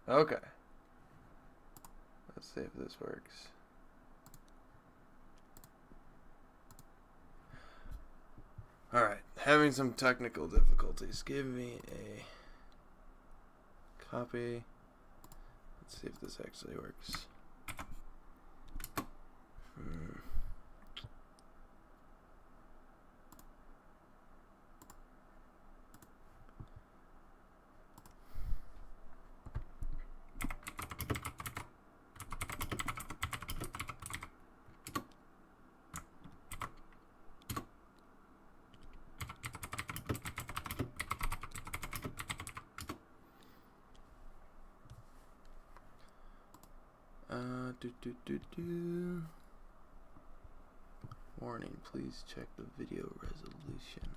Okay. Let's see if this works. Alright, having some technical difficulties. Give me a copy. Let's see if this actually works. Warning, please check the video resolution.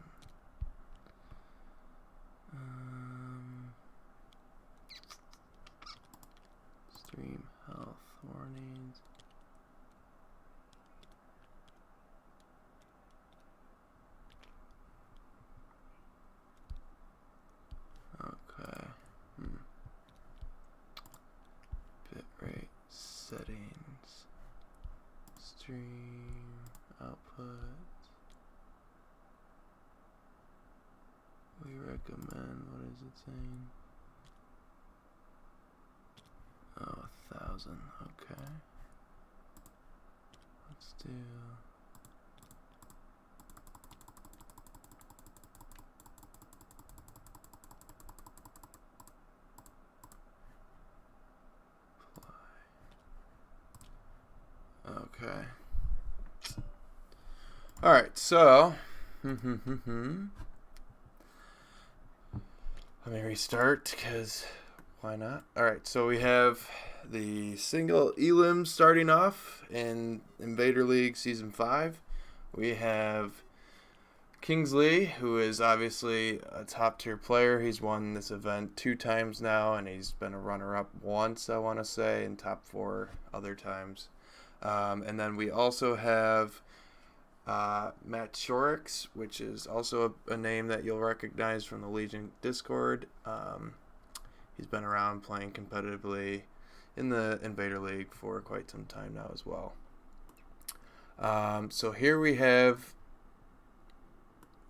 Stream health warnings. Okay. Bitrate settings. Stream output. We recommend, what is it saying? Oh, 1,000. Okay. Let's do. Okay. All right, so let me restart because why not? All right, so we have the single Elims starting off in Invader League Season 5. We have Kingsley, who is obviously a top-tier player. He's won this event 2 times now, and he's been a runner-up once, I want to say, and top 4 other times. And then we also have Matshorics, which is also a name that you'll recognize from the Legion Discord. He's been around playing competitively in the Invader League for quite some time now as well. So here we have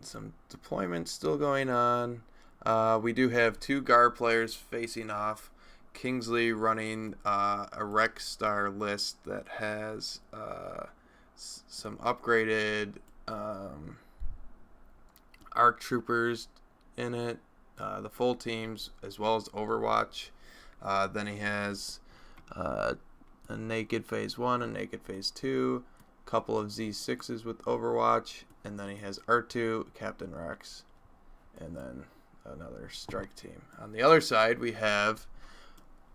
some deployments still going on. We do have 2 Gar players facing off. Kingsley running a Rec Star list that has some upgraded ARC Troopers in it, the full teams, as well as Overwatch. Then he has a Naked Phase 1, a Naked Phase 2, a couple of Z6s with Overwatch, and then he has R2, Captain Rex, and then another strike team. On the other side, we have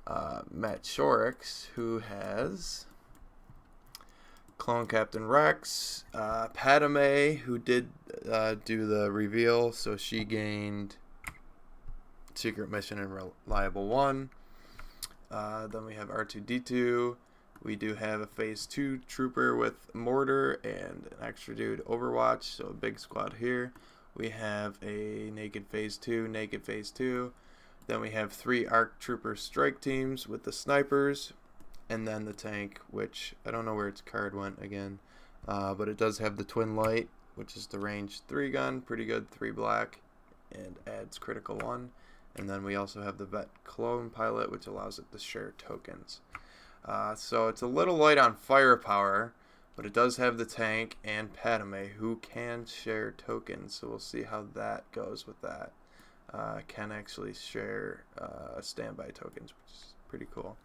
Matshorics, who has Clone Captain Rex, Padme, who did do the reveal, so she gained Secret Mission and Reliable 1. Then we have R2-D2. We do have a Phase 2 Trooper with Mortar and an extra dude Overwatch, so a big squad here. We have a Naked Phase 2, Naked Phase 2. Then we have 3 ARC Trooper strike teams with the snipers, and then the tank, which I don't know where its card went again, but it does have the Twin Light, which is the range 3 gun, pretty good, 3 black, and adds critical 1. And then we also have the Vet Clone Pilot, which allows it to share tokens. So it's a little light on firepower, but it does have the tank and Padme, who can share tokens, so we'll see how that goes with that. Can actually share standby tokens, which is pretty cool.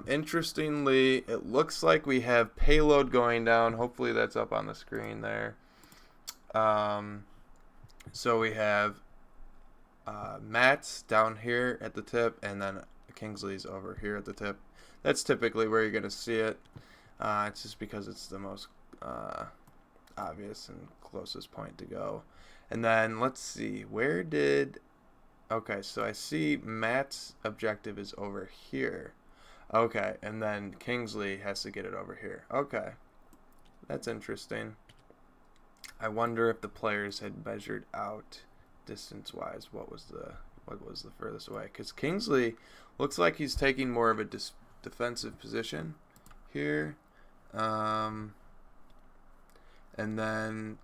Interestingly, it looks like we have payload going down. Hopefully that's up on the screen there. So we have Matt's down here at the tip, and then Kingsley's over here at the tip. That's typically where you're going to see it. It's just because it's the most obvious and closest point to go. And then let's see, where did... Okay, so I see Matt's objective is over here. Okay, and then Kingsley has to get it over here. Okay, that's interesting. I wonder if the players had measured out distance-wise what was the what was the furthest away? Because Kingsley looks like he's taking more of a defensive position here. And then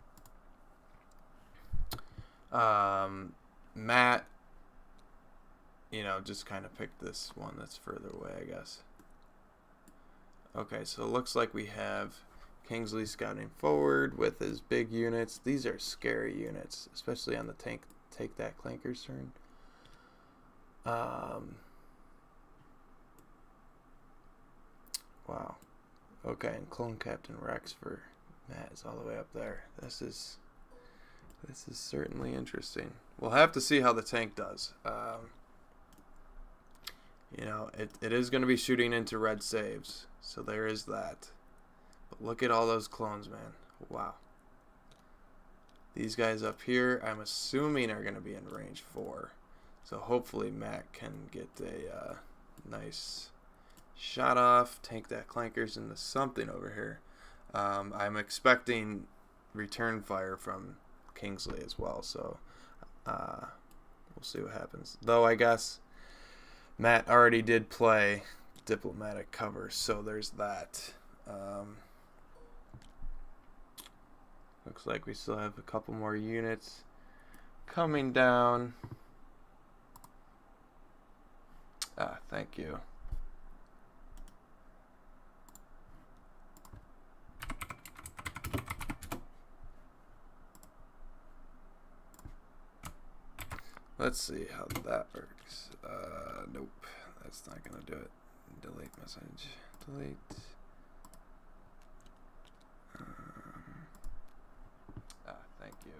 Matt, just kind of picked this one that's further away, I guess. Okay, so it looks like we have Kingsley scouting forward with his big units. These are scary units, especially on the take that clanker's turn. Wow. Okay, and Clone Captain Rex for Matt is all the way up there. This is certainly interesting. We'll have to see how the tank does. It is going to be shooting into red saves, so there is that. But look at all those clones, man. Wow. These guys up here, I'm assuming, are going to be in range 4. So hopefully Matt can get a nice shot off, tank that clankers into something over here. I'm expecting return fire from Kingsley as well, so we'll see what happens. Though I guess Matt already did play diplomatic cover, so there's that. Looks like we still have a couple more units coming down. Thank you. Let's see how that works. Nope, that's not gonna do it. Delete message. Delete. Thank you.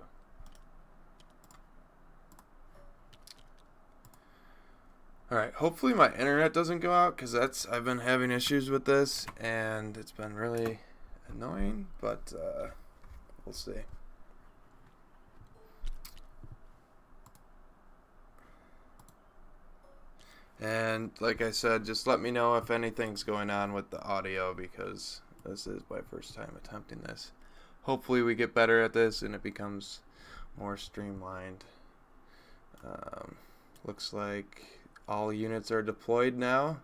Alright, hopefully my internet doesn't go out, because I've been having issues with this, and it's been really annoying, but we'll see. And like I said, just let me know if anything's going on with the audio, because this is my first time attempting this. Hopefully we get better at this and it becomes more streamlined. Looks like all units are deployed now.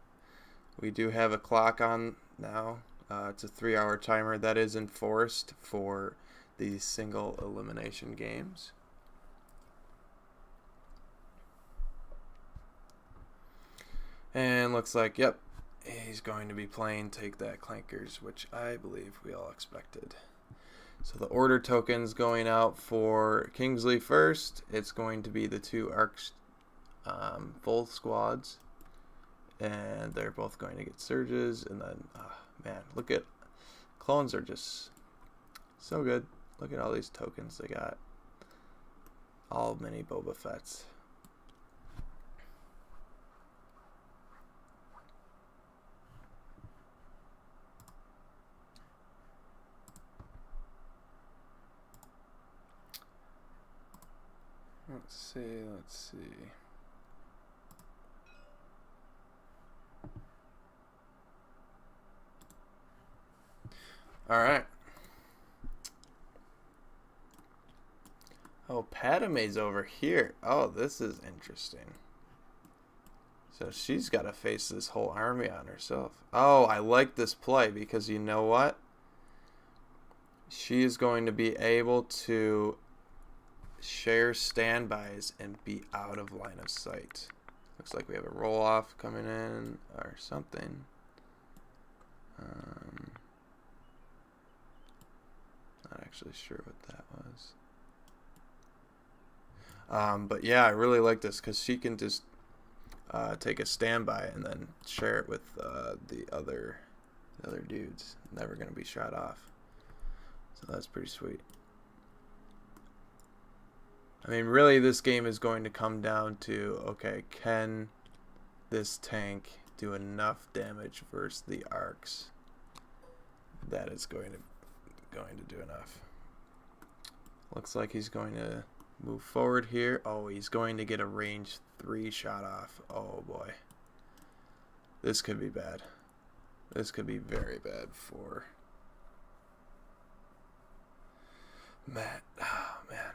We do have a clock on now. It's a 3-hour timer that is enforced for these single elimination games. And looks like, yep, he's going to be playing Take That Clankers, which I believe we all expected. So the order tokens going out for Kingsley first. It's going to be the 2 arcs, full squads, and they're both going to get surges. And then, man, look at clones are just so good. Look at all these tokens they got. All mini Boba Fett's. Let's see. All right. Oh, Padme's over here. Oh, this is interesting. So she's got to face this whole army on herself. Oh, I like this play, because you know what? She is going to be able to share standbys and be out of line of sight. Looks like we have a roll off coming in or something. Not actually sure what that was. But yeah, I really like this, because she can just take a standby and then share it with the other dudes. Never gonna be shot off. So that's pretty sweet. I mean, really, this game is going to come down to, okay, can this tank do enough damage versus the arcs that it's going to do enough. Looks like he's going to move forward here. Oh, he's going to get a range 3 shot off. Oh boy, this could be bad. This could be very bad for Matt. Oh man,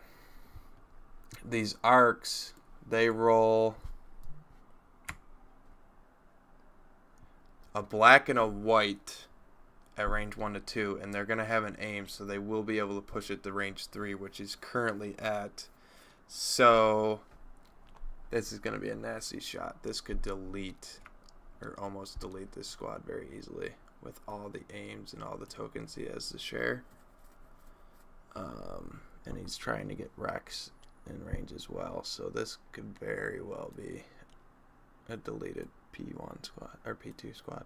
these arcs they roll a black and a white at range 1 to 2, and they're going to have an aim, so they will be able to push it to range 3, which is currently at. So this is going to be a nasty shot. This could delete, or almost delete, this squad very easily with all the aims and all the tokens he has to share. And he's trying to get Rex in range as well, so this could very well be a deleted P1 squad or P2 squad.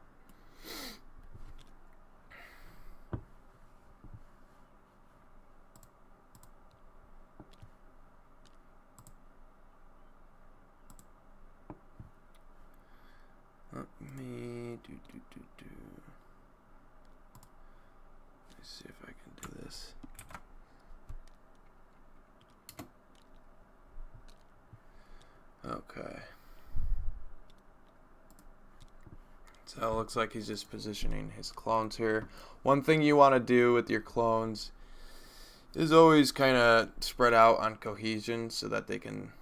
Let me Let's see if I can do this. Okay. So it looks like he's just positioning his clones here. One thing you want to do with your clones is always kind of spread out on cohesion so that they can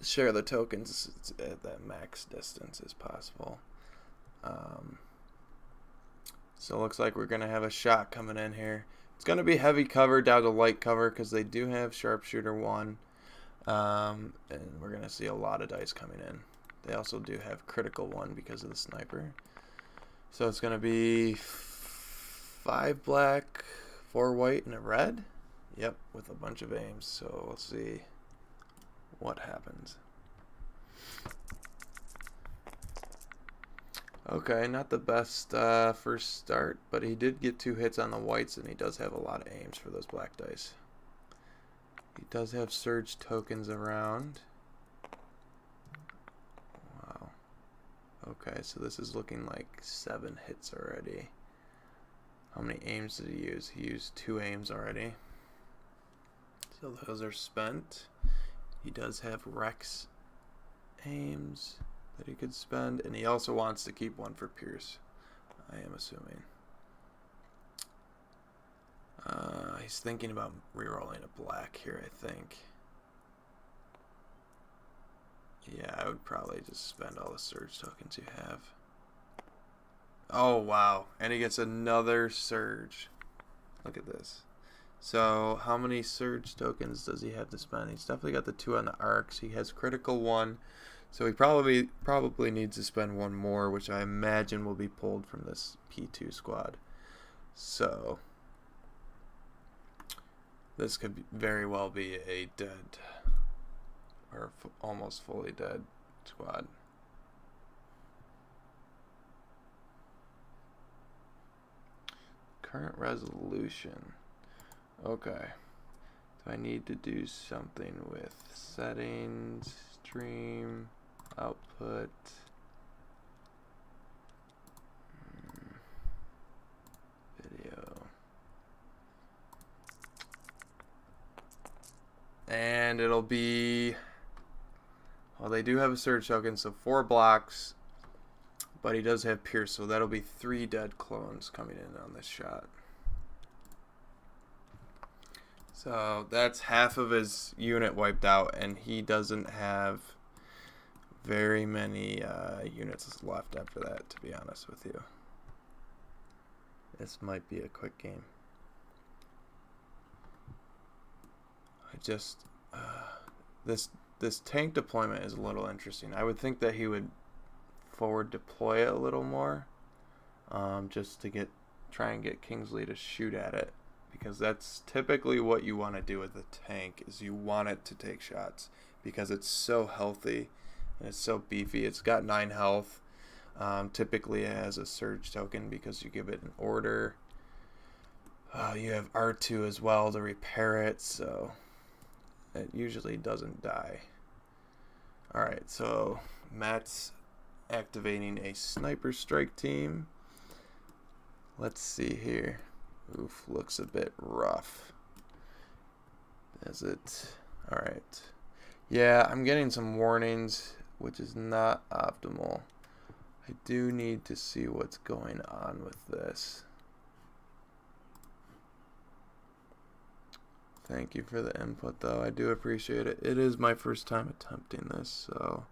share the tokens at that max distance as possible. So it looks like we're going to have a shot coming in here. It's going to be heavy cover down to light cover because they do have Sharpshooter 1. And we're going to see a lot of dice coming in. They also do have Critical 1 because of the sniper. So it's going to be 5 black, 4 white, and a red. Yep, with a bunch of aims. So we'll see what happens. Okay, not the best first start, but he did get 2 hits on the whites, and he does have a lot of aims for those black dice. He does have surge tokens around. Wow. Okay, so this is looking like 7 hits already. How many aims did he use? He used 2 aims already. So those are spent. He does have Rex aims that he could spend, and he also wants to keep 1 for Pierce, I am assuming. He's thinking about rerolling a black here, I think. Yeah, I would probably just spend all the surge tokens you have. Oh, wow. And he gets another surge. Look at this. So, how many surge tokens does he have to spend? He's definitely got the 2 on the arcs. He has Critical 1. So he probably needs to spend 1 more, which I imagine will be pulled from this P2 squad. So this could very well be a dead or almost fully dead squad. Current resolution. Okay. Do I need to do something with settings, stream, output? Video. And it'll be, well, they do have a surge token, so 4 blocks, but he does have Pierce, so that'll be 3 dead clones coming in on this shot. So that's half of his unit wiped out, and he doesn't have very many units left after that, to be honest with you. This might be a quick game. I just this tank deployment is a little interesting. I would think that he would forward deploy it a little more, just to try and get Kingsley to shoot at it, because that's typically what you want to do with a tank, is you want it to take shots because it's so healthy and it's so beefy. It's got 9 health. Typically it has a surge token because you give it an order. You have R2 as well to repair it, so it usually doesn't die. Alright, so Matt's activating a sniper strike team. Let's see here. Oof, looks a bit rough. Is it? Alright. Yeah, I'm getting some warnings, which is not optimal. I do need to see what's going on with this. Thank you for the input, though. I do appreciate it. It is my first time attempting this, so...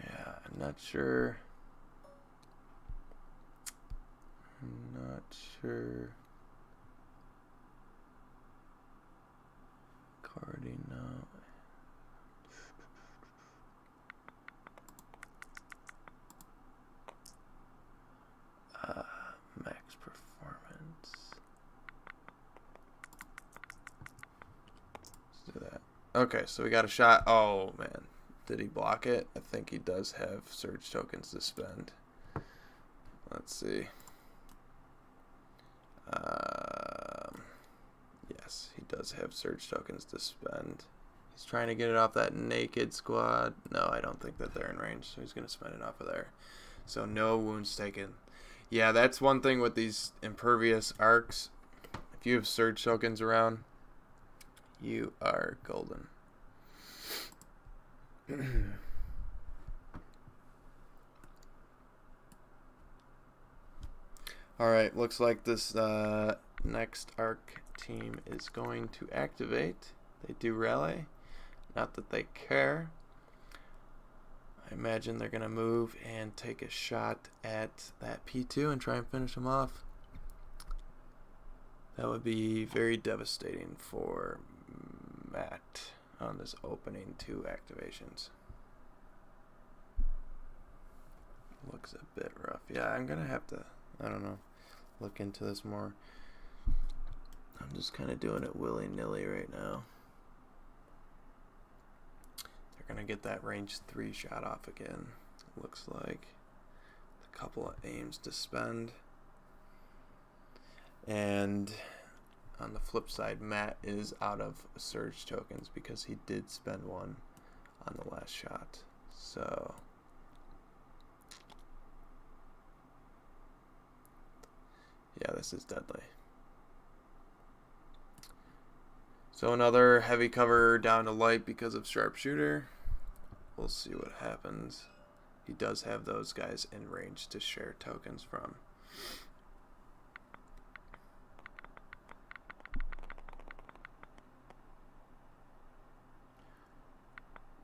Yeah, I'm not sure. Cardinal. Max performance. Let's do that. Okay, so we got a shot. Oh, man. Did he block it? I think he does have surge tokens to spend. Let's see. Yes, he does have surge tokens to spend. He's trying to get it off that naked squad. No, I don't think that they're in range, so he's going to spend it off of there. So no wounds taken. Yeah, that's one thing with these impervious arcs. If you have surge tokens around, you are golden. Alright, looks like this next arc team is going to activate. They do rally. Not that they care. I imagine they're going to move and take a shot at that P2 and try and finish him off. That would be very devastating for Matt on this opening 2 activations. Looks a bit rough. Yeah, I'm going to have to, I don't know, look into this more. I'm just kind of doing it willy-nilly right now. They're going to get that range 3 shot off again, looks like. A couple of aims to spend. And on the flip side, Matt is out of surge tokens because he did spend one on the last shot. So yeah, this is deadly. So another heavy cover down to light because of sharpshooter. We'll see what happens. He does have those guys in range to share tokens from.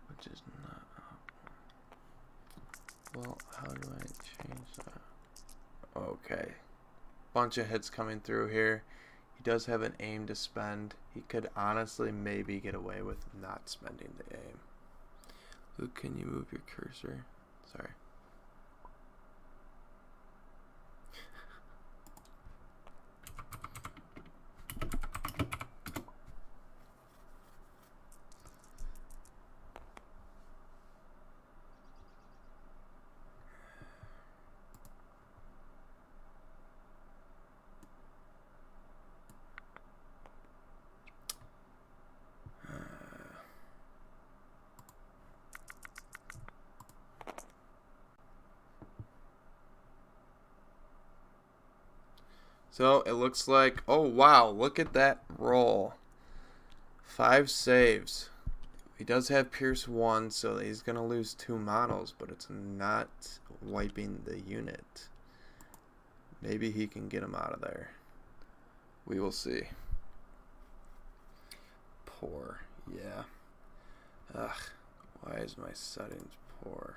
Which is not... Well, how do I change that? Okay. Bunch of hits coming through here. He does have an aim to spend. He could honestly maybe get away with not spending the aim. Luke, can you move your cursor? Sorry. So it looks like, oh wow, look at that roll. 5 saves. He does have Pierce 1, so he's going to lose 2 models, but it's not wiping the unit. Maybe he can get him out of there. We will see. Poor, yeah. Ugh, why is my settings poor?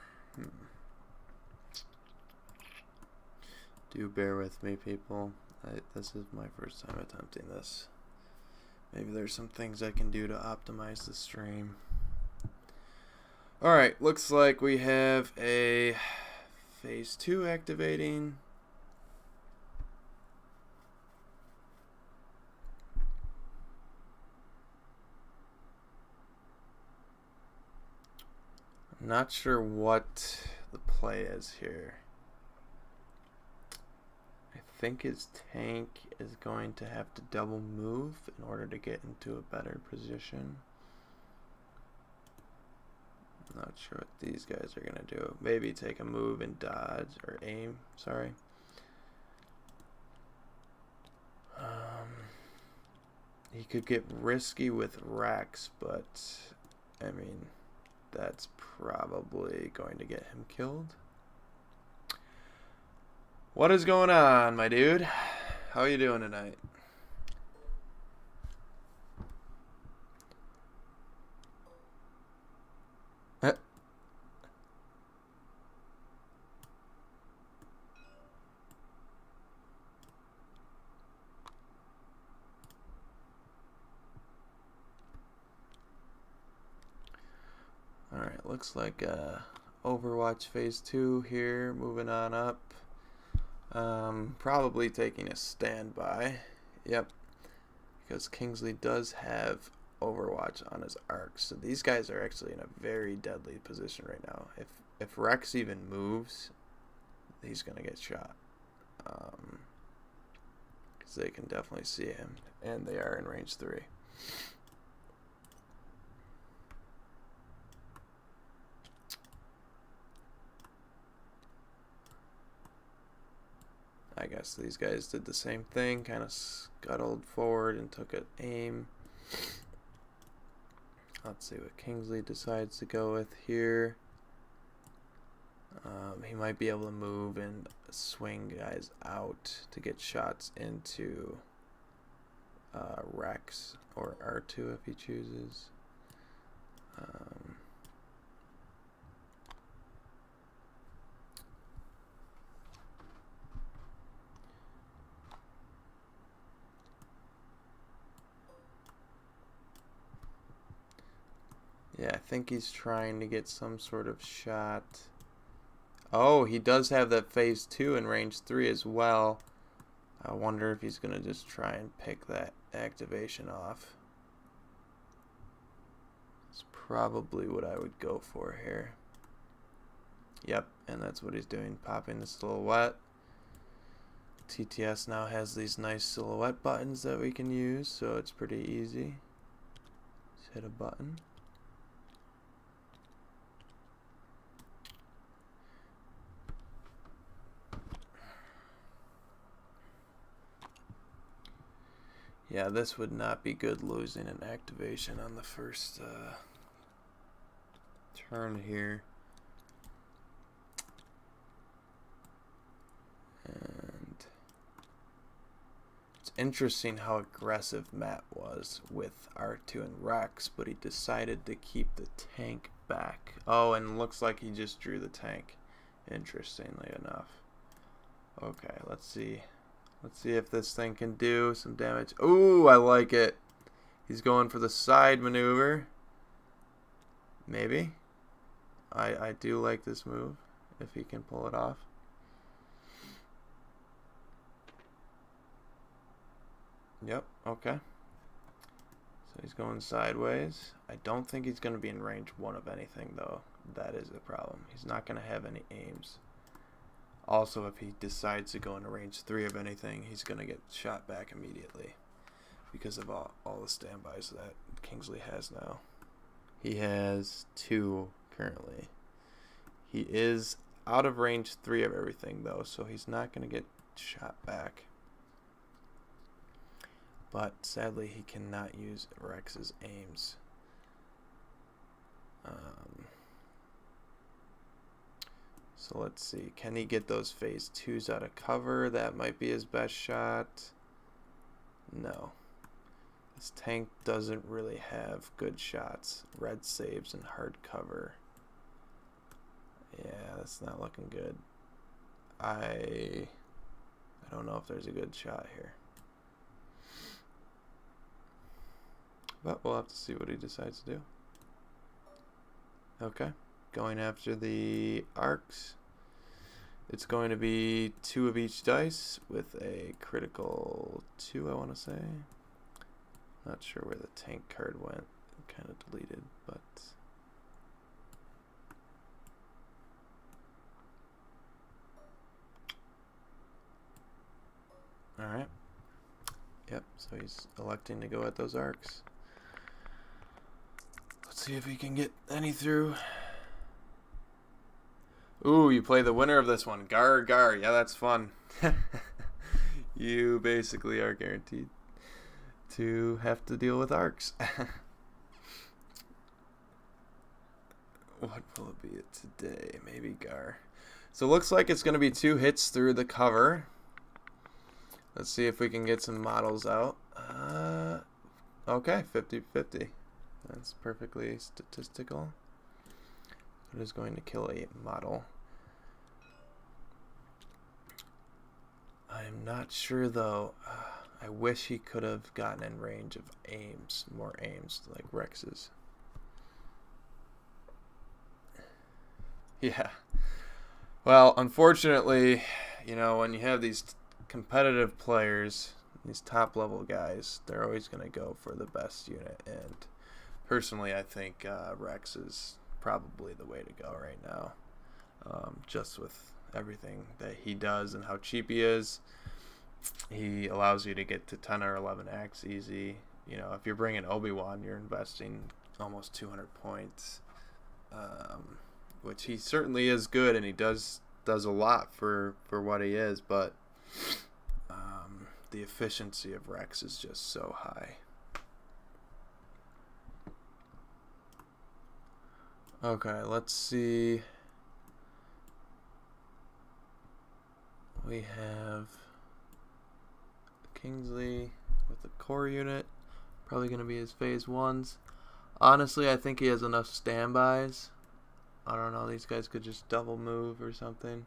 Do bear with me, people. This is my first time attempting this. Maybe there's some things I can do to optimize the stream. Alright, looks like we have a phase 2 activating. I'm not sure what the play is here. I think his tank is going to have to double move in order to get into a better position. I'm not sure what these guys are going to do. Maybe take a move and dodge, or aim, sorry. He could get risky with Rex, but I mean, that's probably going to get him killed. What is going on, my dude? How are you doing tonight? Alright, looks like Overwatch Phase 2 here, moving on up. Probably taking a standby. Yep, because Kingsley does have Overwatch on his arc. So these guys are actually in a very deadly position right now. If Rex even moves, he's going to get shot. Because they can definitely see him, and they are in range 3. I guess these guys did the same thing, kind of scuttled forward and took an aim. Let's see what Kingsley decides to go with here. He might be able to move and swing guys out to get shots into Rex or R2 if he chooses. Yeah, I think he's trying to get some sort of shot. Oh, he does have that phase 2 in range 3 as well. I wonder if he's going to just try and pick that activation off. It's probably what I would go for here. Yep, and that's what he's doing, popping the silhouette. TTS now has these nice silhouette buttons that we can use, so it's pretty easy. Just hit a button. Yeah, this would not be good losing an activation on the first turn here. And it's interesting how aggressive Matt was with R2 and Rex, but he decided to keep the tank back. Oh, and looks like he just drew the tank, interestingly enough. Okay, let's see. Let's see if this thing can do some damage. Ooh, I like it. He's going for the side maneuver. Maybe. I do like this move, if he can pull it off. Yep, okay. So he's going sideways. I don't think he's going to be in range 1 of anything, though. That is the problem. He's not going to have any aims. Also, if he decides to go into range 3 of anything, he's going to get shot back immediately because of all the standbys that Kingsley has now. He has 2 currently. He is out of range 3 of everything, though, so he's not going to get shot back. But sadly, he cannot use Rex's aims. So let's see. Can he get those phase 2s out of cover? That might be his best shot. No. This tank doesn't really have good shots. Red saves and hard cover. Yeah, that's not looking good. I don't know if there's a good shot here. But we'll have to see what he decides to do. Okay. Going after the arcs. It's going to be 2 of each dice with a critical 2, I want to say. Not sure where the tank card went. Kind of deleted, but... Alright. Yep, so he's electing to go at those arcs. Let's see if he can get any through. Ooh, you play the winner of this one. Gar, gar. Yeah, that's fun. You basically are guaranteed. to have to deal with arcs. What will it be today? Maybe Gar. So it looks like it's going to be 2 hits through the cover. Let's see if we can get some models out. Okay, 50-50. That's perfectly statistical. It is going to kill a model. I'm not sure though. I wish he could have gotten in range of aims, more aims like Rex's. Yeah. Well, unfortunately, you know, when you have these competitive players, these top level guys, they're always going to go for the best unit. And personally, I think Rex is probably the way to go right now. Just with everything that he does and how cheap he is. He allows you to get to 10 or 11 acts easy. You know, if you're bringing Obi-Wan, you're investing almost 200 points. Which he certainly is good, and he does a lot for what he is, but the efficiency of Rex is just so high. Okay, let's see. We have Kingsley with the core unit. Probably going to be his phase 1s. Honestly, I think he has enough standbys. I don't know, these guys could just double move or something.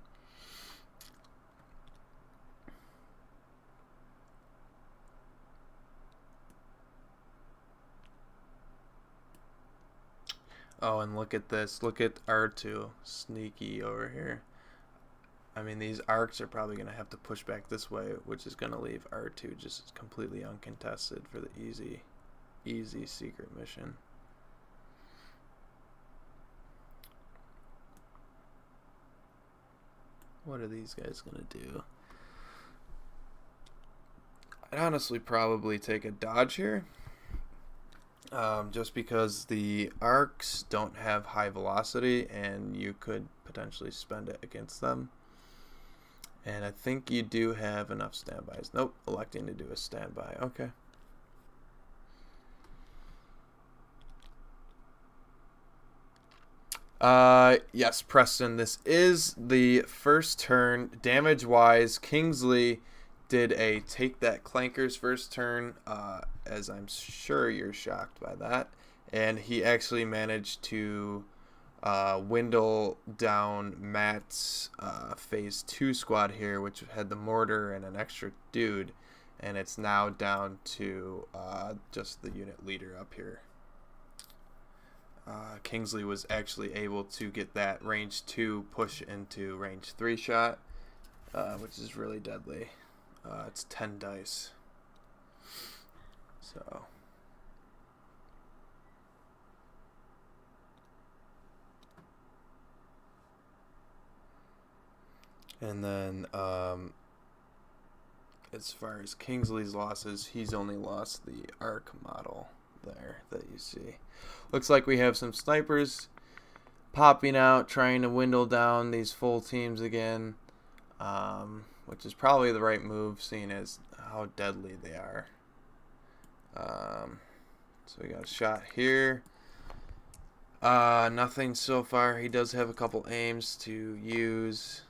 Oh, and look at this. Look at R2. Sneaky over here. I mean, these arcs are probably going to have to push back this way, which is going to leave R2 just completely uncontested for the easy secret mission. What are these guys going to do? I'd honestly probably take a dodge here. Just because the arcs don't have high velocity and you could potentially spend it against them. And I think you do have enough standbys. Nope, electing to do a standby. Okay. Yes, Preston, this is the first turn. Damage-wise, Kingsley did a take that Clankers first turn, as I'm sure you're shocked by that. And he actually managed to dwindle down Matt's phase 2 squad here, which had the mortar and an extra dude. And it's now down to just the unit leader up here. Kingsley was actually able to get that range 2 push into range 3 shot, which is really deadly. It's 10 dice. So. And then, as far as Kingsley's losses, he's only lost the arc model there that you see. Looks like we have some snipers popping out, trying to dwindle down these full teams again, which is probably the right move, seeing as how deadly they are. So we got a shot here. Nothing so far. He does have a couple aims to use.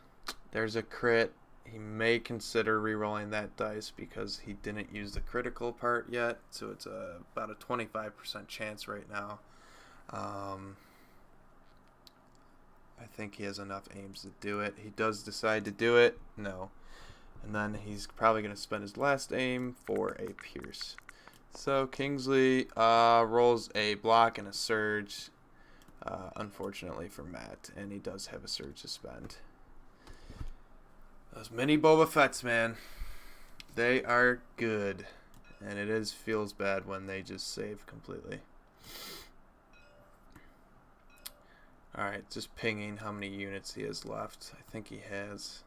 There's a crit. He may consider re-rolling that dice because he didn't use the critical part yet, so it's about a 25% chance right now. I think he has enough aims to do it. He does decide to do it. No. And then he's probably going to spend his last aim for a pierce. So Kingsley rolls a block and a surge, unfortunately for Matt, and he does have a surge to spend. Those mini Boba Fett's, man, they are good, and it feels bad when they just save completely. Alright, just pinging how many units he has left. I think he has